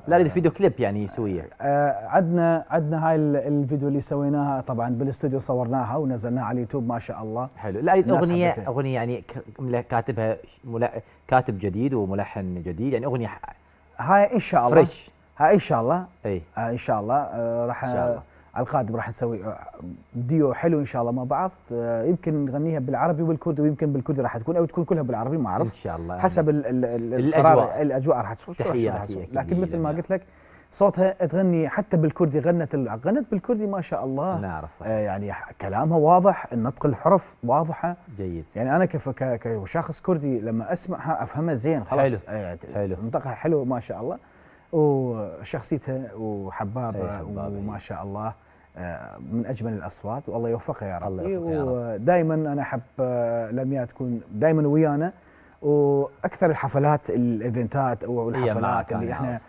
لا اريد فيديو كليب يعني يسويه. عندنا هاي الفيديو اللي سويناها طبعا بالاستوديو، صورناها ونزلناها على اليوتيوب ما شاء الله. حلو. لا اريد اغنيه حبتها. اغنيه يعني كاتبها كاتب جديد وملحن جديد، يعني اغنيه هاي ان شاء الله فريش. هاي ان شاء الله. اي ان شاء الله راح ان شاء الله على القادم راح نسوي ديو حلو ان شاء الله مع بعض. يمكن نغنيها بالعربي والكردي، ويمكن بالكردي راح تكون، او تكون كلها بالعربي ما اعرف ان شاء الله. حسب الاجواء. الاجواء راح تكون. تحياتي لكن مثل ما قلت لك صوتها تغني حتى بالكردي، غنت بالكردي ما شاء الله. نعرف صح. يعني كلامها واضح، النطق الحرف واضحه جيد. يعني انا كشخص كردي لما اسمعها افهمها زين خلاص. حلو. نطقها حلو ما شاء الله، وشخصيتها وحبابه وما شاء الله من اجمل الاصوات، والله يوفقها يا رب. ودائما انا احب لمياء تكون دائما ويانا، واكثر الحفلات الايفنتات او الحفلات اللي احنا